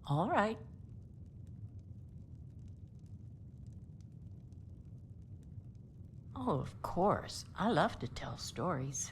All right. Oh, of course. I love to tell stories.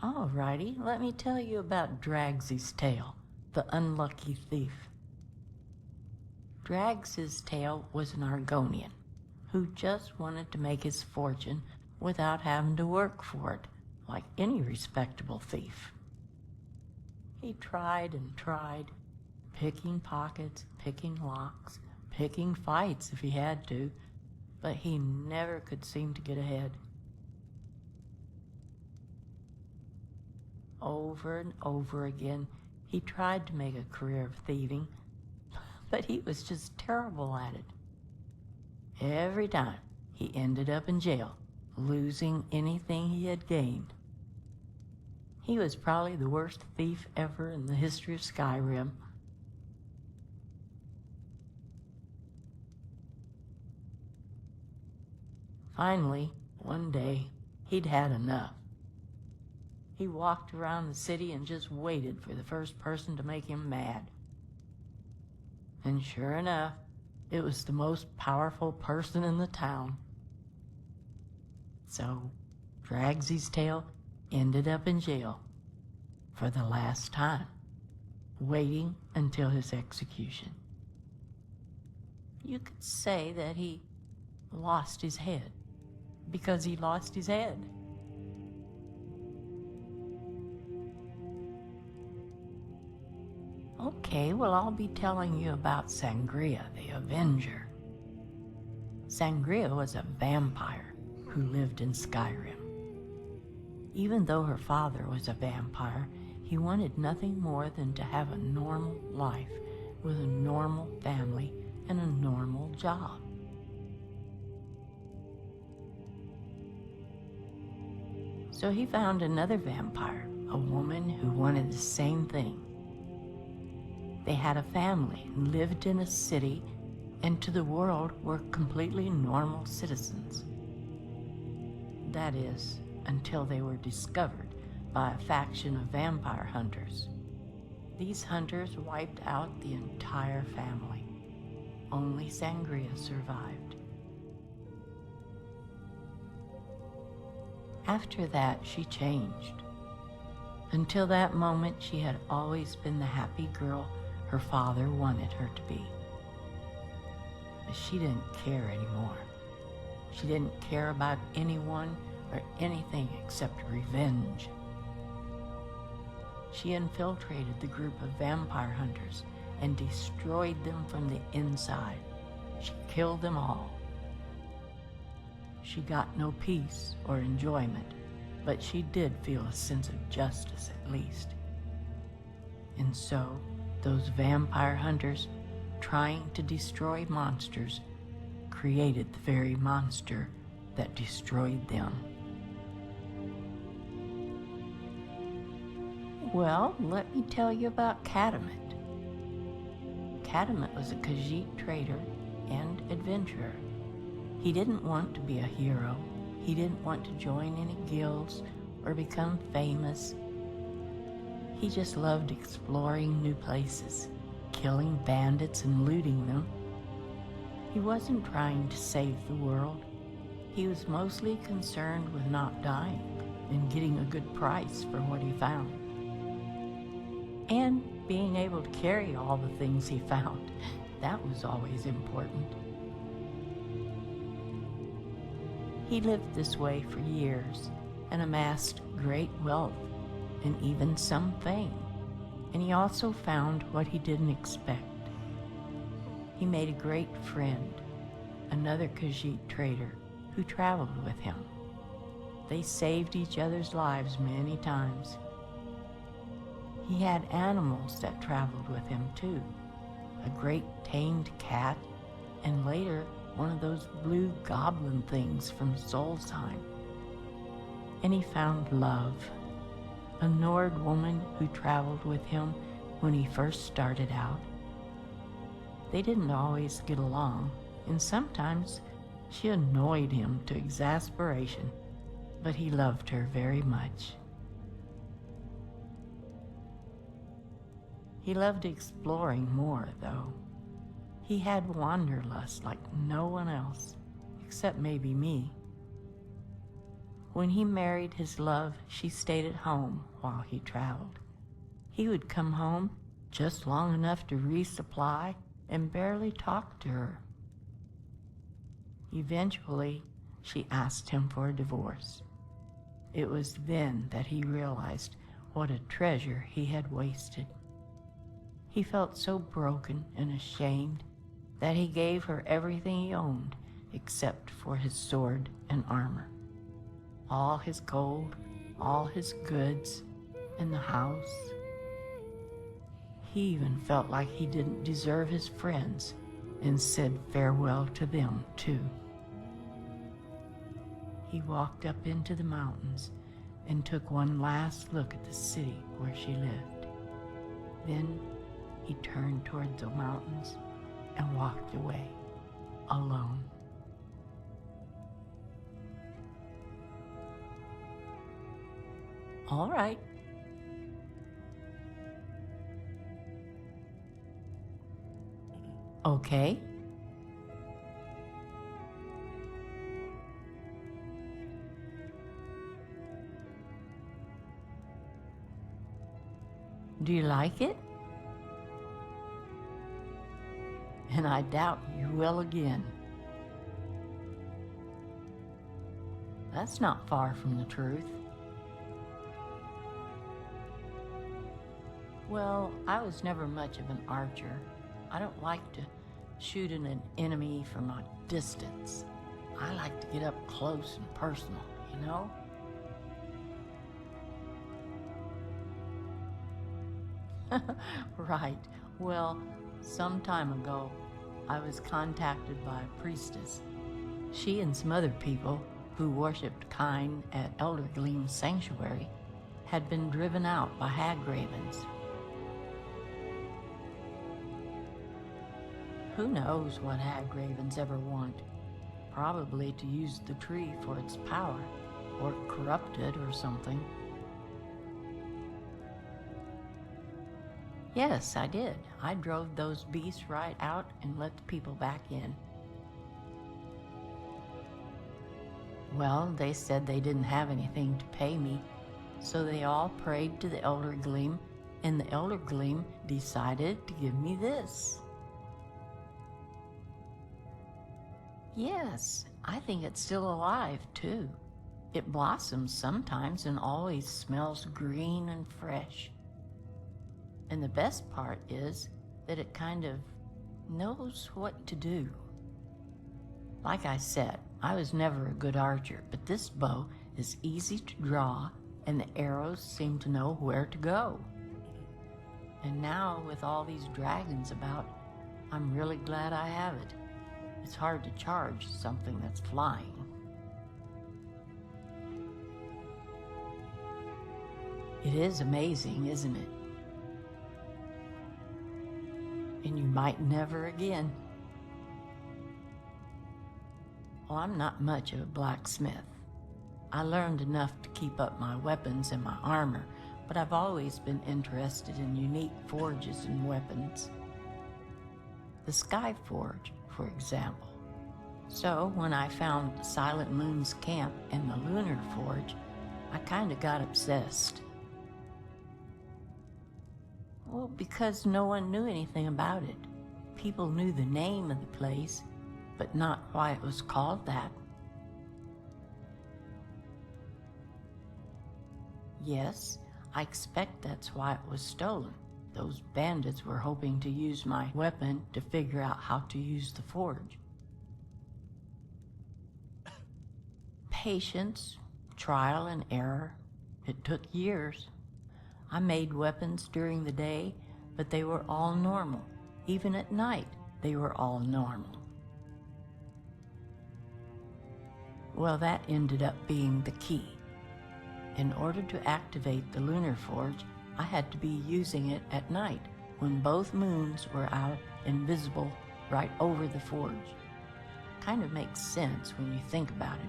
All righty, let me tell you about Dragsy's tale, the unlucky thief. Drags's tale was an Argonian who just wanted to make his fortune without having to work for it, like any respectable thief. He tried and tried, picking pockets, picking locks, picking fights if he had to, but he never could seem to get ahead. Over and over again, he tried to make a career of thieving, but he was just terrible at it. Every time, he ended up in jail, losing anything he had gained. He was probably the worst thief ever in the history of Skyrim. Finally, one day, he'd had enough. He walked around the city and just waited for the first person to make him mad. And sure enough, it was the most powerful person in the town. So, Dragsy's tale ended up in jail for the last time, waiting until his execution. You could say that he lost his head because he lost his head. Okay, well, I'll be telling you about Sangria, the Avenger. Sangria was a vampire who lived in Skyrim. Even though her father was a vampire, he wanted nothing more than to have a normal life with a normal family and a normal job. So he found another vampire, a woman who wanted the same thing. They had a family and lived in a city, and to the world were completely normal citizens. That is, until they were discovered by a faction of vampire hunters. These hunters wiped out the entire family. Only Sangria survived. After that, she changed. Until that moment, she had always been the happy girl her father wanted her to be. But she didn't care anymore. She didn't care about anyone or anything except revenge. She infiltrated the group of vampire hunters and destroyed them from the inside. She killed them all. She got no peace or enjoyment, but she did feel a sense of justice at least. And so, those vampire hunters, trying to destroy monsters, created the very monster that destroyed them. Well, let me tell you about Catamet. Catamet was a Khajiit trader and adventurer. He didn't want to be a hero. He didn't want to join any guilds or become famous. He just loved exploring new places, killing bandits and looting them. He wasn't trying to save the world. He was mostly concerned with not dying and getting a good price for what he found. And being able to carry all the things he found. That was always important. He lived this way for years and amassed great wealth and even some fame. And he also found what he didn't expect. He made a great friend, another Khajiit trader who traveled with him. They saved each other's lives many times. He had animals that traveled with him too, a great tamed cat, and later one of those blue goblin things from Solstheim. And he found love, a Nord woman who traveled with him when he first started out. They didn't always get along, and sometimes she annoyed him to exasperation, but he loved her very much. He loved exploring more, though. He had wanderlust like no one else, except maybe me. When he married his love, she stayed at home while he traveled. He would come home just long enough to resupply and barely talk to her. Eventually, she asked him for a divorce. It was then that he realized what a treasure he had wasted. He felt so broken and ashamed that he gave her everything he owned except for his sword and armor. All his gold, all his goods, and the house. He even felt like he didn't deserve his friends and said farewell to them too. He walked up into the mountains and took one last look at the city where she lived. Then he turned toward the mountains and walked away, alone. All right. Okay. Do you like it? And I doubt you will again. That's not far from the truth. Well, I was never much of an archer. I don't like to shoot at an enemy from a distance. I like to get up close and personal, you know? Right. Well, some time ago, I was contacted by a priestess. She and some other people who worshipped Kine at Eldergleam's sanctuary had been driven out by hag ravens. Who knows what hag ravens ever want? Probably to use the tree for its power, or corrupt it or something. Yes, I did. I drove those beasts right out and let the people back in. Well, they said they didn't have anything to pay me, so they all prayed to the Eldergleam, and the Eldergleam decided to give me this. Yes, I think it's still alive, too. It blossoms sometimes and always smells green and fresh. And the best part is that it kind of knows what to do. Like I said, I was never a good archer, but this bow is easy to draw and the arrows seem to know where to go. And now with all these dragons about, I'm really glad I have it. It's hard to charge something that's flying. It is amazing, isn't it? And you might never again. Well, I'm not much of a blacksmith. I learned enough to keep up my weapons and my armor, but I've always been interested in unique forges and weapons. The Sky Forge, for example. So when I found Silent Moon's camp and the Lunar Forge, I kind of got obsessed. Well, because no one knew anything about it. People knew the name of the place, but not why it was called that. Yes, I expect that's why it was stolen. Those bandits were hoping to use my weapon to figure out how to use the forge. Patience, trial and error. It took years. I made weapons during the day, but they were all normal. Even at night, they were all normal. Well, that ended up being the key. In order to activate the Lunar Forge, I had to be using it at night when both moons were out and visible right over the forge. Kind of makes sense when you think about it.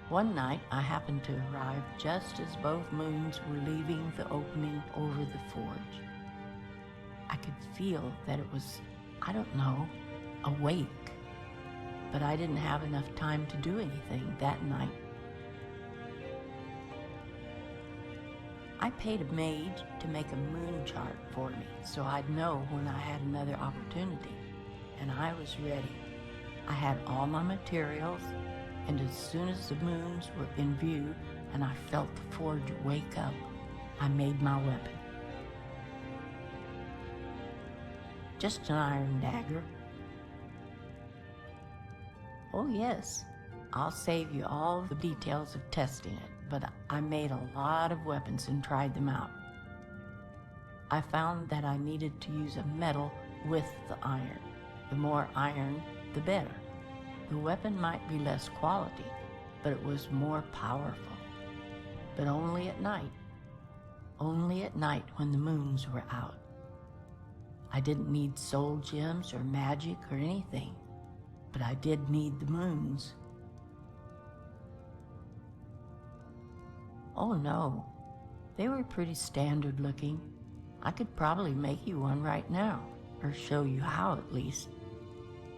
One night, I happened to arrive just as both moons were leaving the opening over the forge. I could feel that it was, I don't know, awake. But I didn't have enough time to do anything that night. I paid a maid to make a moon chart for me so I'd know when I had another opportunity, and I was ready. I had all my materials, and as soon as the moons were in view and I felt the forge wake up, I made my weapon. Just an iron dagger. Oh yes, I'll save you all the details of testing it, but I made a lot of weapons and tried them out. I found that I needed to use a metal with the iron. The more iron, the better. The weapon might be less quality, but it was more powerful. But only at night. Only at night when the moons were out. I didn't need soul gems or magic or anything, but I did need the moons. Oh no, they were pretty standard looking. I could probably make you one right now, or show you how at least.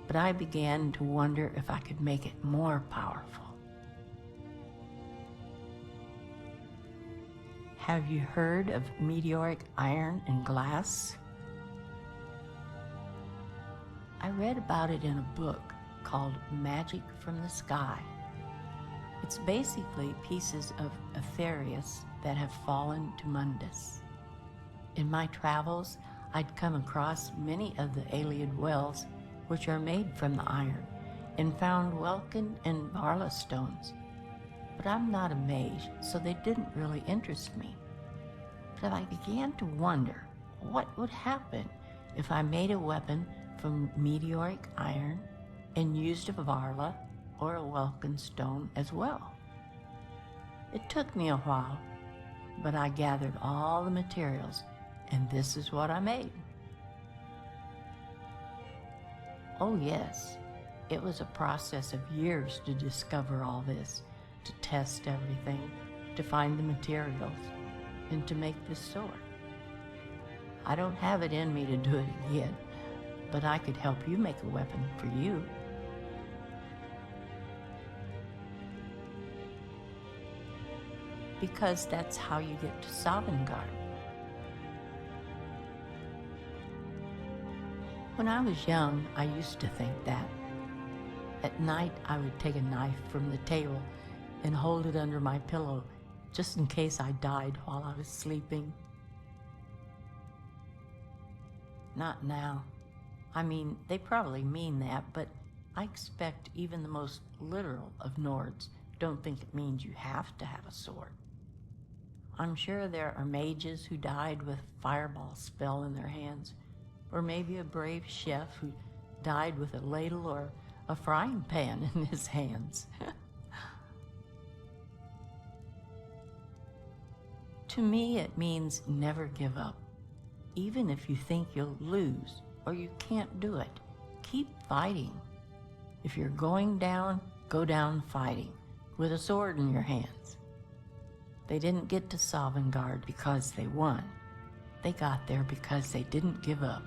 But I began to wonder if I could make it more powerful. Have you heard of meteoric iron and glass? I read about it in a book called Magic from the Sky. It's basically pieces of Aetherius that have fallen to Mundus. In my travels, I'd come across many of the Aeliad wells which are made from the iron, and found Welkin and Varla stones. But I'm not a mage, so they didn't really interest me. But I began to wonder what would happen if I made a weapon from meteoric iron and used a Varla or a Welkin stone as well. It took me a while, but I gathered all the materials, and this is what I made. Oh yes, it was a process of years to discover all this, to test everything, to find the materials, and to make this sword. I don't have it in me to do it again, but I could help you make a weapon for you. Because that's how you get to Sovngarde. When I was young, I used to think that. At night, I would take a knife from the table and hold it under my pillow, just in case I died while I was sleeping. Not now. I mean, they probably mean that, but I expect even the most literal of Nords don't think it means you have to have a sword. I'm sure there are mages who died with a fireball spell in their hands, or maybe a brave chef who died with a ladle or a frying pan in his hands. To me, it means never give up. Even if you think you'll lose or you can't do it, keep fighting. If you're going down, go down fighting, with a sword in your hands. They didn't get to Sovngarde because they won. They got there because they didn't give up.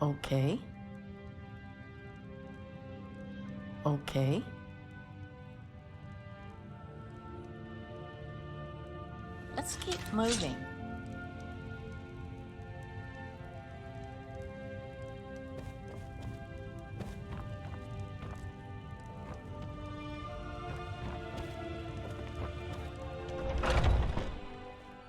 Okay? Okay? Let's keep moving.